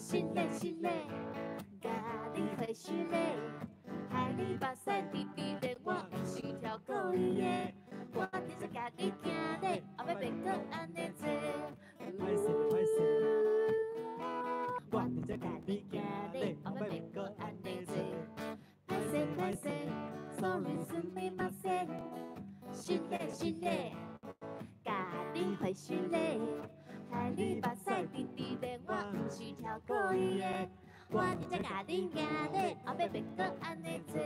心累心累，甲你回心累，害你目屎滴滴的，我不是条故意的，我直接甲你惊的，后壁别搁安尼做。歹势歹势，我直接甲你惊的，后壁别搁安尼做。歹势歹势 ，sorry 是咪马塞，心累心累，甲你回心累，害你目屎滴滴的，我不是条故意的，我直接甲你惊的，后壁别搁安尼做。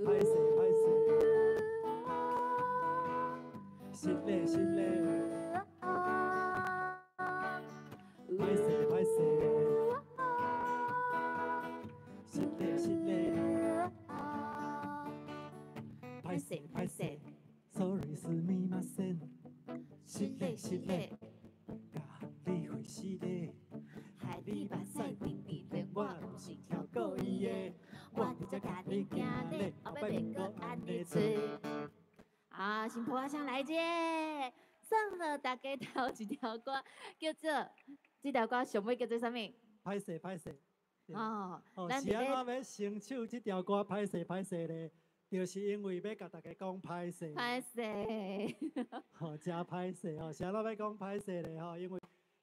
歹势歹势，心累心累，歹势歹势，心累心累，歹势歹势，sorry 是咪马塞，心累心累，甲你回死咧，害你目屎滴滴的，我不是条故意的，我直接甲你惊的，后壁别搁安尼做。啊，新婆想来接，送了大家头一条歌，叫做这条歌上尾叫做啥物？歹势歹势。哦，哦，咱是安伫怎要成就这条歌歹势歹势咧？就是因为要甲大家讲歹势，歹势，吼，真歹势吼，是安怎要讲歹势咧？吼，因为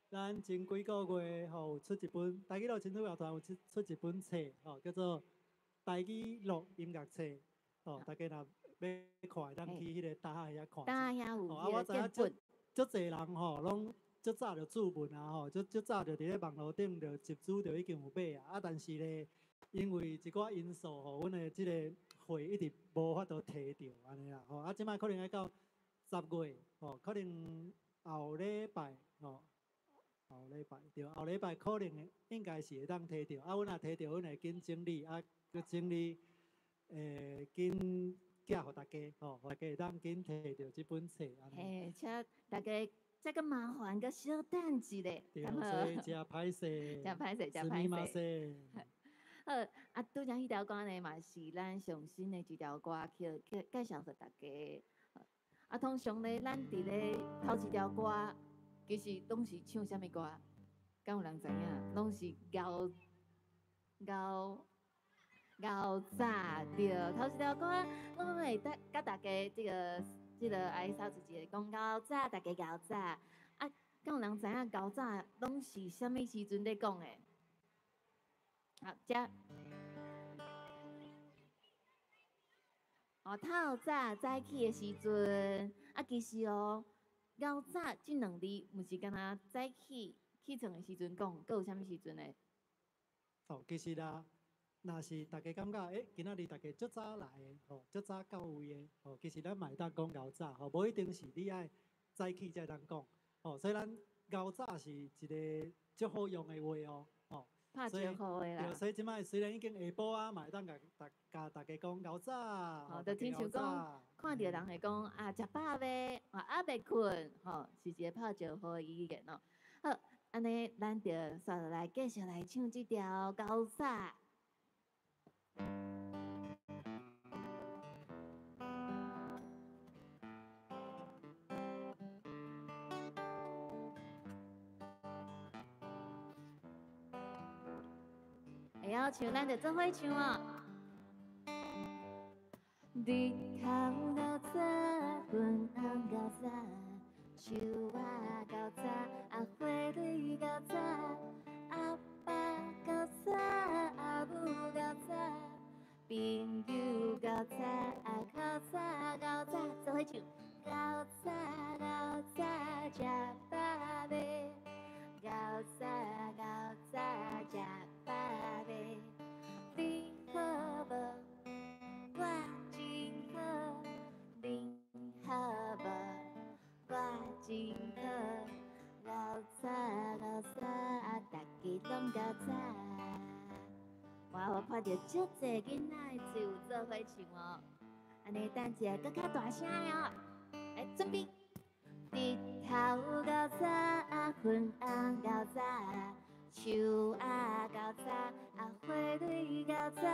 咱前几个月吼有出一本台语乐青春乐团有出一本册，吼，叫做《台语乐音乐册》，吼，大家若要看，咱去迄个大海遐看。大遐有吼，啊，我迄个建知影足侪人吼，拢足早就注文啊吼，足早就伫咧网络顶就集资就已经有买啊，但是咧，因为一寡因素吼，阮的即个会一直无法度摕到安尼啦吼，啊，即摆可能要到10月吼，可能后礼拜吼，后礼拜对，后礼拜可能应该是会当摕到，啊，阮若摕到，阮会紧整理啊，佮整理紧寄互大家吼，大家会当紧摕到即本册安尼。嘿，请大家再个麻烦个小等一下，对，好不好所以真歹势，真歹势，真すみま歹势。せん。好，啊，拄则迄条歌呢，嘛是咱上新的一条歌，去介绍给大家。啊，通常咧，咱伫咧头一条歌，其实拢是唱啥物歌？敢有人知影？拢是高早对，头一条歌，我会甲大家这个爱扫自己讲高早，大家高早。啊，敢有人知影高早拢是啥物时阵咧讲的？好，遮。哦，透早早起的时阵，啊，其实哦，高早这两字，毋是干那早起床的时阵讲，搁有啥物时阵呢？哦，其实啦，若是大家感觉今仔日大家足早来的，吼，足早到位的，吼，其实咱嘛会当讲高早，吼，无一定是你爱早起才当讲，吼，所以咱高早是一个足好用的话哦，吼。拍招呼的啦对，。所以即摆虽然已经下晡啊，嘛会当甲大家讲高早，吼，就亲像讲，看到人会讲啊，食饱未？啊，未困，吼，是一个拍招呼的语言哦。好，安尼咱就煞来继续来唱这条高早。会晓唱，咱就做伙唱哦。日头较早，云红较早，树仔较早，啊花蕊较早，阿爸较早，阿母较早，朋友较早，啊较早较早，做伙唱。较早较早食饱未？较早较早食饱未？你好无？我真好，你好无？我真好，较早较早，大家拢较早。哇！我看到足侪囡仔的手做伙唱哦，安尼等一下搁较大声的哦。来，准备。日头较早，云红较早，树仔较早，花蕊较早，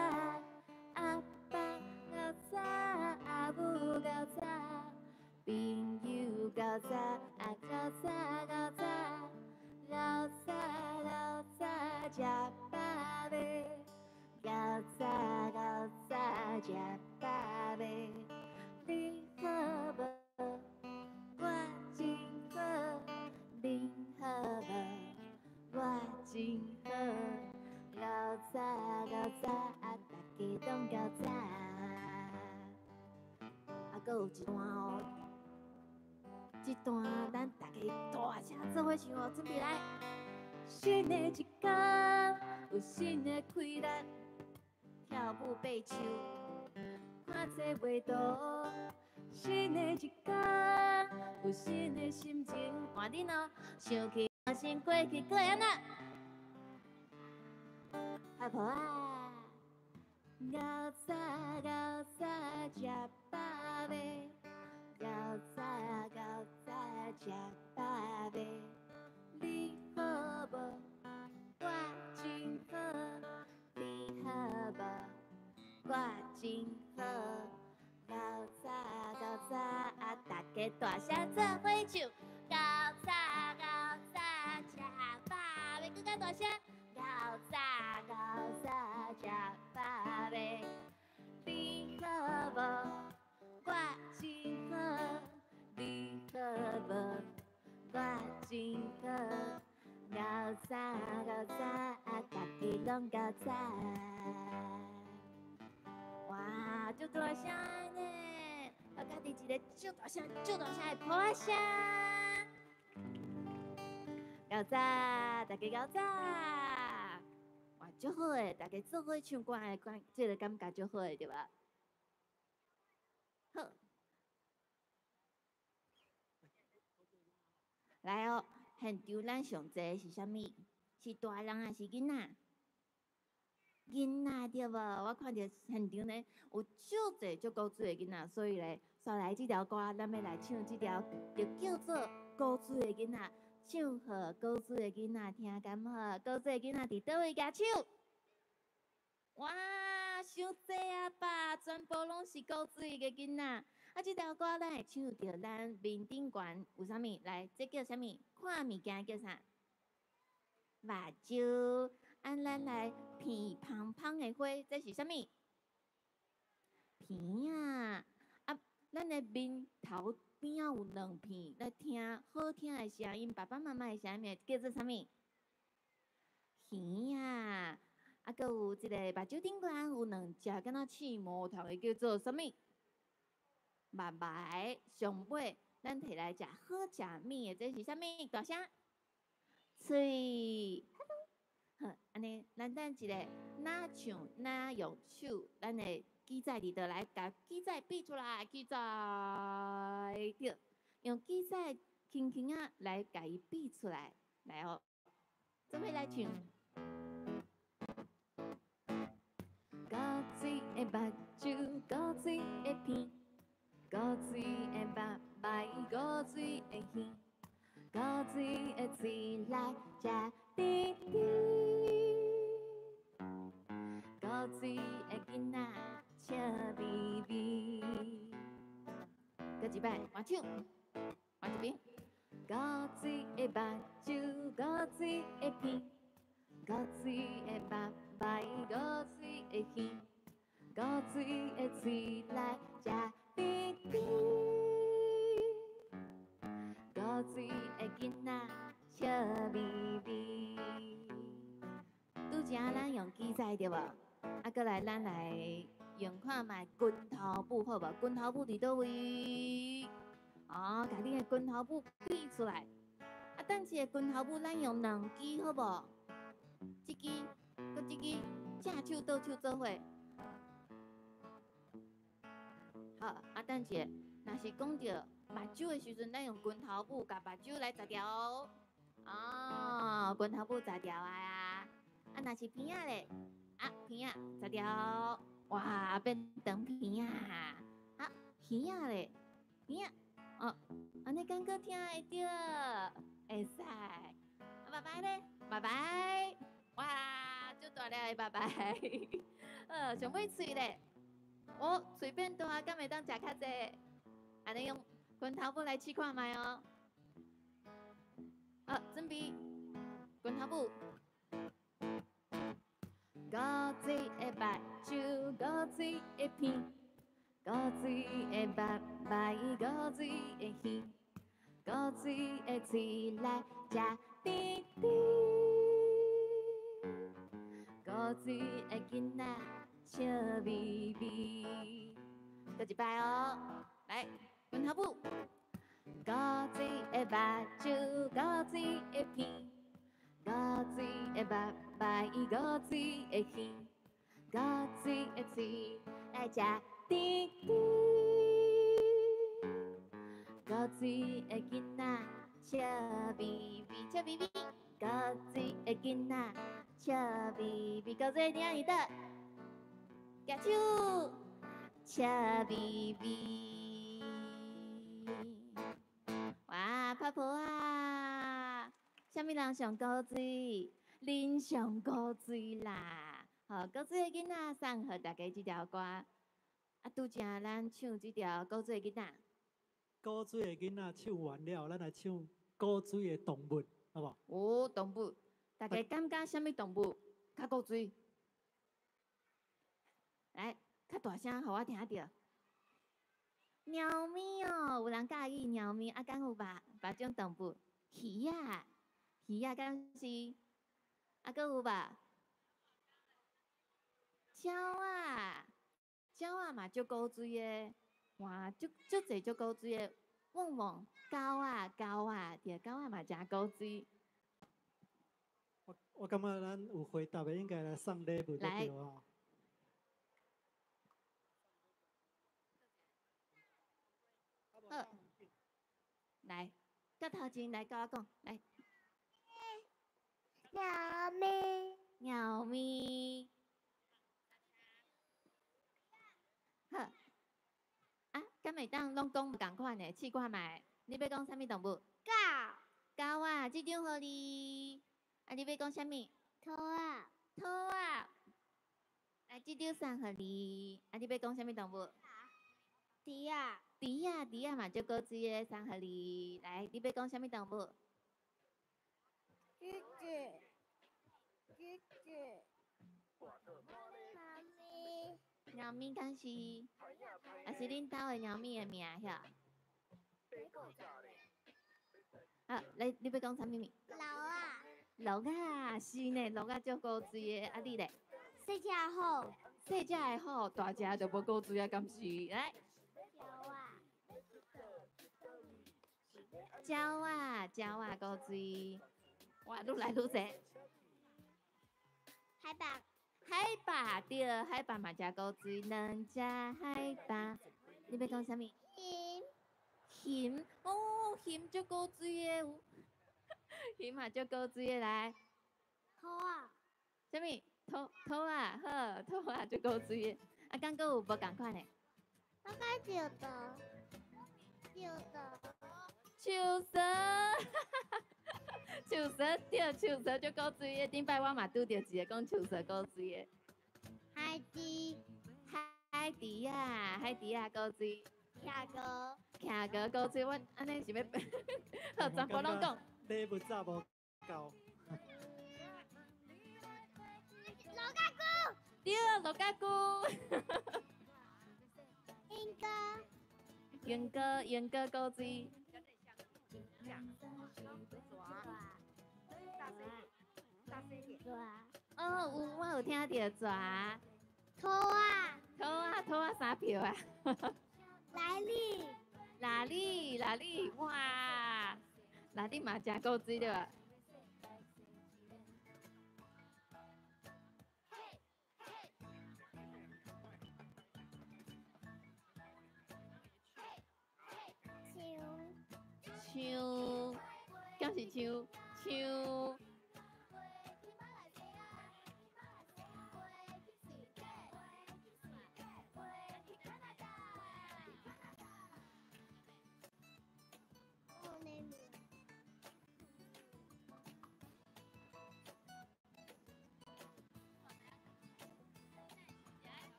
阿爸较早，阿母较早，朋友较早，较早较早，较早较早食饱未？到早到早食饱未？你好无？我真好，你好无？我真好。到早到早，大家拢到早。搁有一段哦，这段咱大家大声做伙唱哦，准备来。新的一天，有新的开朗，跳舞爬树，看这画图。新的一天，有新的心情，换恁哦，想起重新过去过安怎？阿婆啊，到早到早食饱未？到早到早食饱未？你好无？我真好。你好无？我真好。到早到早，大家大声做伙唱。到早到早食饱未？更加大声。到早到早食饱未？你好无？我真好。你好无？我真好。到早到早，大家拢到早。哇，就大声呢！我家己一个就大声的破声。到早，大家到早。哇，足好诶！大家做伙唱歌诶，这个感觉足好诶，对吧？好，来哦，现场咱上济是啥物？是大人还是囡仔？囡仔对无？我看到现场呢有足济足古锥的囡仔，所以咧，刷来这条歌，咱要来唱这条，就叫做《古锥的囡仔》。唱好古锥的囡仔听敢好？古锥的囡仔伫倒位举手？哇，伤济啊吧，全部拢是古锥的囡仔。啊，这条歌咱会唱着咱面顶悬有啥物？来，这叫啥物？看物件叫啥？目睭。按咱来片胖胖的花，这是啥物？片啊！啊，咱的面头边啊有两片，来听好听的声音，爸爸妈妈的声音叫做啥物？耳啊！啊，搁有一个目睭顶悬有两只敢若刺毛头的，叫做啥物？目白。上尾咱摕来食好食物的，这是啥物？大声！喙。好，安尼，咱等一个，哪唱哪用手，咱的记载伫倒来，甲记载比出来，记载对，用记载轻轻啊来甲伊比出来，来哦，准备来唱。古锥的目睭，古锥的鼻，古锥的目白，古锥的耳，古锥的嘴来食甜甜。古锥的囡仔笑眯眯。搁一摆，换手，换一边。古锥的目睭，古锥的鼻，古锥的目白，古锥的耳，古锥的嘴来食甜甜。古锥的囡仔笑眯眯。拄则咱用记载对无？啊，搁来咱来用看卖拳头舞好无？拳头舞伫倒位？哦，甲你的拳头舞比出来。啊，等一个拳头舞，咱用两支好无？一支，搁一支，正手倒手做伙。好，啊，等一下，若是讲到目睭的时阵，咱用拳头舞甲目睭来十条哦。哦，拳头舞十条啊！啊，若是片仔咧，啊，片仔十条，哇，变长片啊！啊，片仔咧，片仔，哦，安尼感觉听会着，会使。啊，拜拜咧，拜拜！哇，足大粒的拜拜！上尾喙咧。哦，随便大，敢会当食较济？安尼用拳头舞来试看卖哦。准备拳头舞。古水的目睭，古水的鼻，古水的目白，古水的耳，古水的嘴来食甜甜。古水的囡仔笑眯眯。搁一摆哦，来，滚头步。古水的目睭，古水的鼻，古水的目白，古水的耳，古水的嘴来食甜甜。古水的囡仔笑眯眯，笑眯眯。古水的囡仔笑眯眯，古水的囡仔你的，举手，笑眯眯。哇，拍婆啊！啥物人上古水？恁上古水啦！好，古水的囡仔送互大家这条歌。啊，拄正咱唱这条古水的囡仔。古水的囡仔唱完了，咱来唱古水的动物，好无？哦，动物，大家感觉啥物动物较古水？来，较大声，互我听着。猫咪哦，有人介意猫咪，啊，敢有别种动物？鱼啊，鱼啊，敢是？啊，搁有吧？鸟啊，鸟啊嘛足古水的，哇，足济足古水的。汪汪，狗啊，狗啊，对，狗啊嘛真古水。我感觉咱有回答的，应该来送礼物才对哦。好，来，到头前来甲我讲，来。猫咪，猫咪。好，啊，敢会当拢讲共款的，试看觅。你要讲啥物动物？狗，狗啊，这张互你。啊，你要讲啥物？兔啊，兔啊。来，这张送互你。啊，你要讲啥物动物？猪啊，猪啊，猪啊嘛，足古水的，送互你。来，你要讲啥物动物？狮子，狮子，猫咪，猫咪敢是？啊是恁兜的猫咪的名遐？啊，来，你要讲啥物物？老啊，鹿啊，是呢，鹿啊足古水的，啊你咧？四只猴，细只的好，大只就无古水啊，敢是？来，鸟啊，鸟啊古水，哇，愈来愈济。海豹，海霸对，海霸嘛食古水，两只海霸。你要讲啥物？鱼，鱼哦，鱼足古水的有，鱼嘛足古水的来。兔啊，啥物？兔啊，好，兔啊足古水的。啊，敢搁有无共款的？我该叫的，叫的，树蛇，树蛇对，树蛇足古水的。顶摆我嘛拄着一个讲树蛇古水的。海鸡，海猪啊，海猪啊古水。跳哥，徛个古水，我安尼是要，好，全部拢讲。礼物早无够。老大哥，对，罗家姑。英哥，英哥古水。哦，有我有听到蛇。兔啊，兔啊3票啊。来历，哪里，哇，哪里嘛真古水对吧？唱，敢是唱。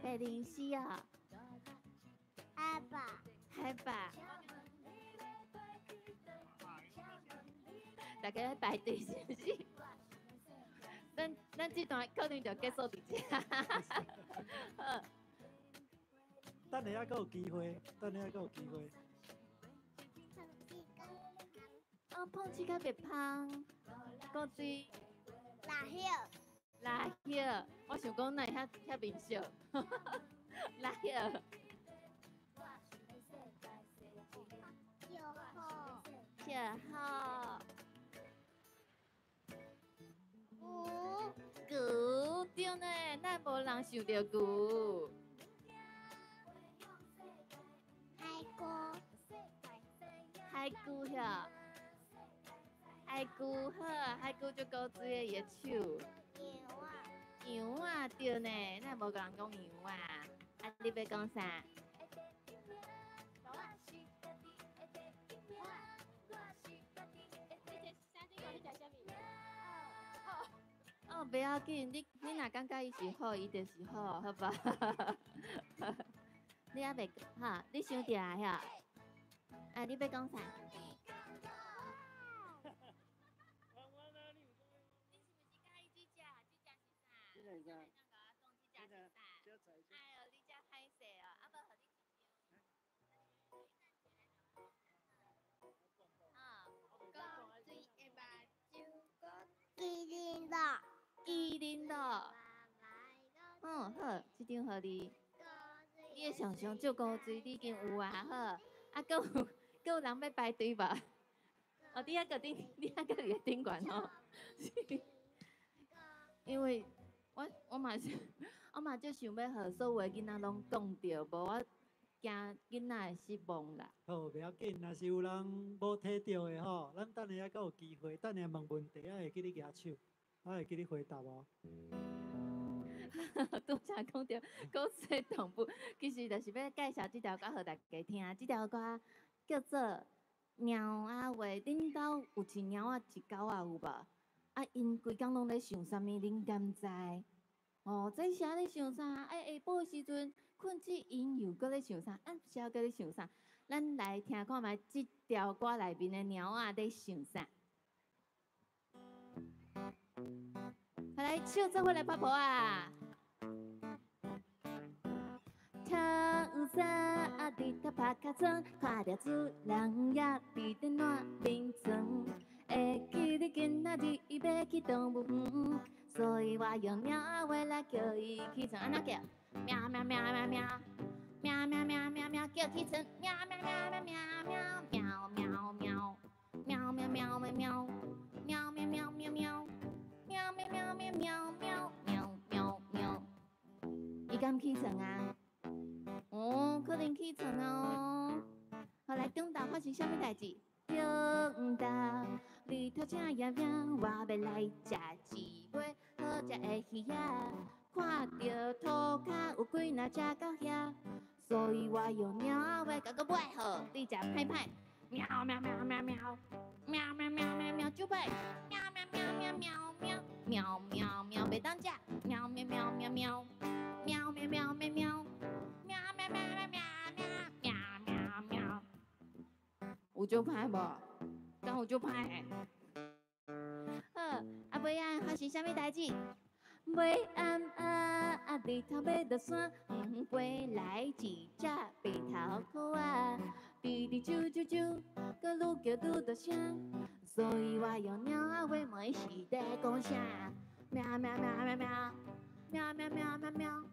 白灵犀啊，阿爸，海霸，大家排队是不是？咱这段可能就结束伫这。好，等下还有机会，等下还有机会。哦，碰起较别芳，古水辣椒，辣叶，我想讲那遐面熟，辣叶。又好，谢好，牛对呢，咱无人想到牛。海锅，海龟遐，海龟好，海龟就高水的伊的手。牛啊，羊啊对呢，咱无甲人讲羊啊，啊你要讲啥？哦，不要紧，你若感觉伊是好，伊就是好，好吧？你还袂哈？你想着啊遐？啊，你要讲啥？麒麟的，麒麟的，好，这张互你。你的想象照高水，你已经有啊，好，啊，搁有人要排队吧？哦，你个顶，你个伫个顶悬哦。因为我嘛是，我嘛就想要互所有的囡仔拢讲着，无我惊囡仔会失望啦。好，不要紧，若是有人无摕到的吼，咱等下还有机会，等下问问题，会记你举手，会记你回答无？拄则讲着古水同步，其实就是要介绍这条歌互大家听。这条歌叫做《猫仔话》，恁兜有一猫仔一狗仔有无？啊，因规工拢咧想啥物？恁敢知？哦，这时咧想啥？下晡时阵困起，因又搁咧想啥？暗时搁咧想啥？咱来听看觅这条歌内面的猫仔咧想啥？来，手做伙来拍婆啊！透早啊，日头拍卡床，看着主人也伫咧烂眠床。会记得今仔日伊要去动物园，所以我用猫仔话来叫伊起床。安怎叫？喵喵喵喵喵，喵喵喵喵喵，叫起床。喵喵喵喵喵喵，喵喵喵，喵喵喵喵喵，喵喵喵喵喵，喵喵喵喵喵喵喵喵喵。伊敢起床啊？哦，可能起床哦。后来中昼发生啥物代志？中昼日头正炎炎，我要来食一尾好食的鱼仔。看到涂骹有几若食到遐，所以我用猫仔话甲佮买好，你食歹歹。喵喵喵喵喵，喵喵喵喵喵，就买。喵喵喵喵喵喵，喵喵喵袂当食。喵喵喵喵喵，喵喵喵喵喵。喵喵喵喵喵喵喵喵，有就歹无？敢有就歹？好，啊尾仔发生啥物代志？尾暗啊，日头要落山，飞来一只白头兔仔，吱吱啾啾啾，搁愈叫愈大声，所以我用猫仔话问是在讲啥？喵喵喵喵喵，喵喵喵喵喵。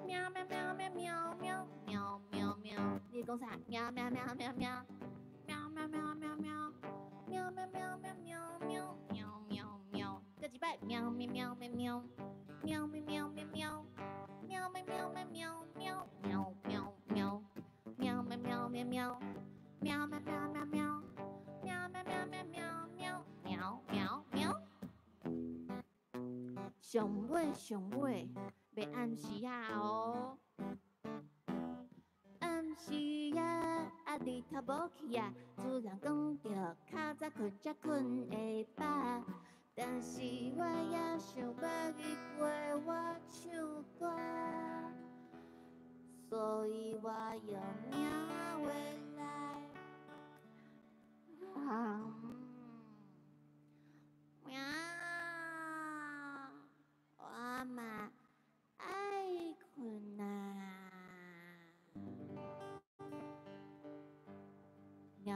喵喵喵喵喵喵喵喵喵，你讲啥？喵喵喵喵喵，喵喵喵喵喵，喵喵喵喵喵喵喵喵喵，搁一摆，喵喵喵喵喵，喵喵喵喵喵，喵喵喵喵喵喵喵喵喵，喵喵喵喵喵，喵喵喵喵喵，喵喵喵喵喵喵喵喵喵。上尾要暗时啊哦，暗时啊，日头无去啊，主人讲着较早困才困会饱，但是我也想要去陪我唱歌，所以我用猫话来。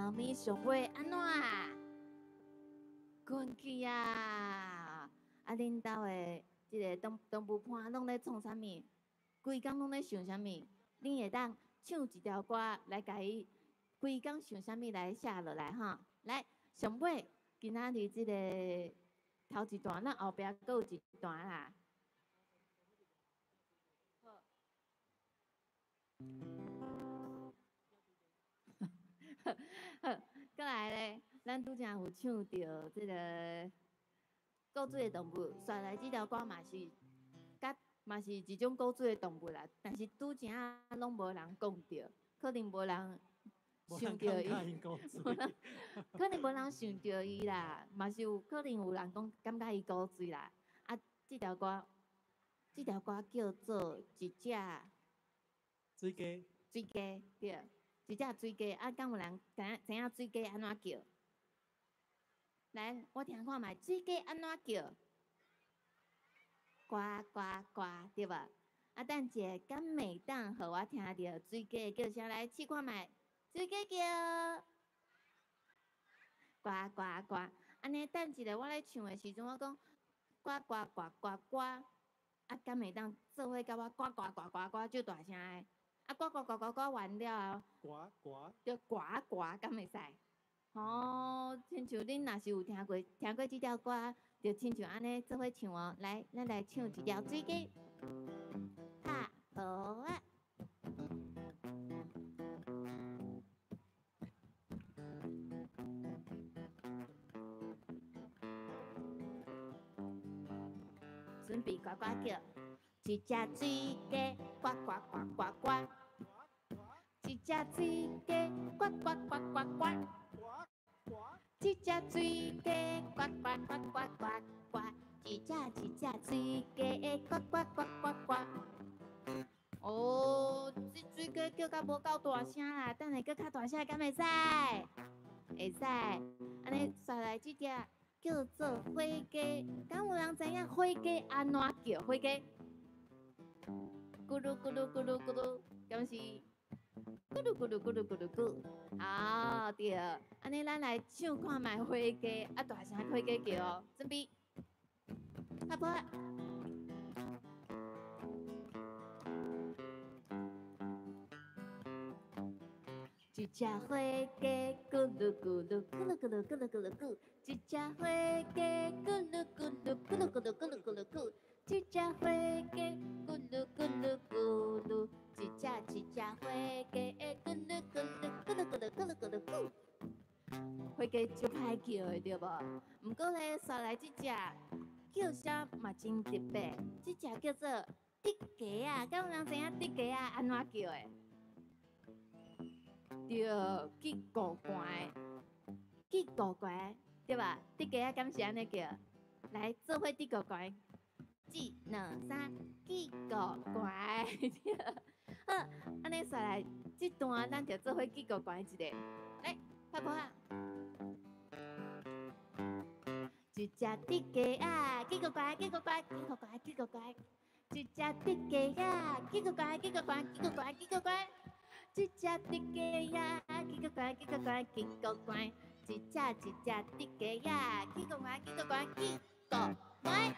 猫咪上尾安怎困去啊？啊，恁兜的即个东部畔拢咧创啥物？规工拢咧想啥物？恁会当唱一条歌来甲伊规工想啥物来写落来哈？来，上尾今仔日即个头一段，咱后壁佫有一段啦。好，过来咧，咱拄则有唱着即个古水的动物，刷来即条歌嘛是，嘛是一种古水的动物啦，但是拄则拢无人讲着，可能无人想着伊，可能无人想着伊啦，嘛是有可能有人讲感觉伊古水啦。啊，即条歌叫做一只水鸡，水鸡，对，一只水鸡。啊，敢有人知影水鸡安怎叫？来，我听看觅，水鸡安怎叫？呱呱呱，对吧？啊，等者，敢袂当互我听着水鸡叫声来试看觅？水鸡叫，呱呱呱。安尼，等一下我咧唱的时阵，我讲呱呱呱呱呱，啊，敢袂当做伙甲我呱呱呱呱呱就大声的？啊，呱呱呱呱呱完了后，呱呱，就呱呱，敢会使？哦，亲像恁若是有听过即条歌，就亲像安尼做伙唱哦。来，咱来唱一条水鸡，拍鼓啊！准备呱呱叫，一只水鸡呱呱呱呱呱，一只水鸡呱呱呱呱呱。一只水鸡呱呱呱呱呱呱，一只水鸡呱呱呱呱呱。哦，这水鸡叫甲无够大声啦，等下搁较大声，敢会使？会使。安尼刷来即只叫做火鸡，敢有人知影火鸡安怎叫？火鸡？咕噜咕噜咕噜咕噜，敢是？咕噜咕噜咕噜咕噜咕，好对，安尼咱来唱看觅火鸡，啊大声火鸡叫哦，准备，拍拍。一只火鸡咕噜咕噜咕噜咕噜咕噜咕噜咕，一只火鸡咕噜咕噜咕噜咕噜咕噜咕噜咕，一只火鸡咕噜咕噜咕噜。一只火鸡咕噜咕噜咕噜咕噜咕噜咕噜咕，火鸡就歹叫的对无？毋过咧，刷来即只叫声嘛真特别，即只叫做竹鸡啊，敢有人知影竹鸡啊安怎叫的？对，去古关，对吧？竹鸡啊，敢是安尼叫？来，做伙去古关，一、两、三，去古关，对。好，安尼刷来，这段咱就做伙记个关一下。来，拍拍啊！一只竹鸡啊，记个关，记个关，记个关，记个关。一只竹鸡啊，记个关，记个关，记个关，记个关。一只竹鸡啊，记个关，记个关，记个关。一只竹鸡啊，记个关，记个关，记个关。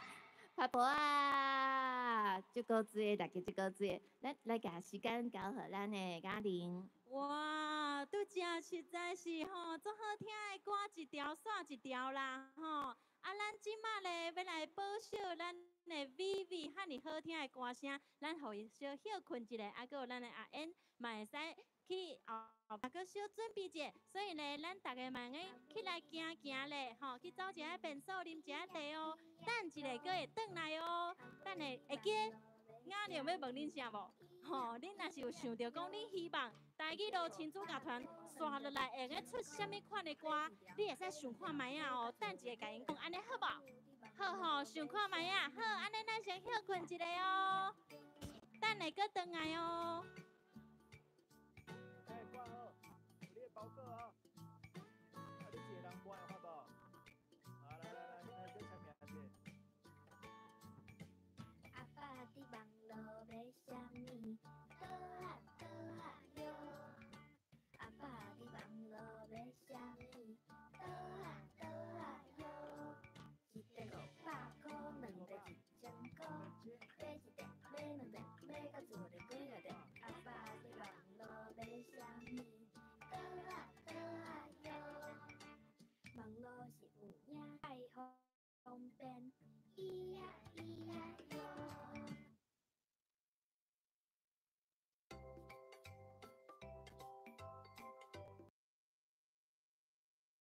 拍婆啊，这个字大家这个字，咱来甲时间交互咱的家庭。哇，拄则实在是吼，足好听的歌一条线一条啦吼。啊，咱即马咧要来报晓咱的 Vivi 哈尼好听的歌声，咱互伊小休困一下，啊，搁有咱的阿燕嘛会使去后壁搁小准备者，所以咧，咱大家嘛用起来行行咧，吼，去走一下便所啉一下茶哦。等一下，搁会转来哦。等下会记雅亮要问恁啥无？吼，恁若是有想到讲，恁希望台语路亲子乐团刷落来会用出啥物款的歌，你会使想看卖啊哦。等一下甲因讲，安尼好无？好吼，想看卖啊。好，安尼咱先休困一下哦。等下搁转来哦。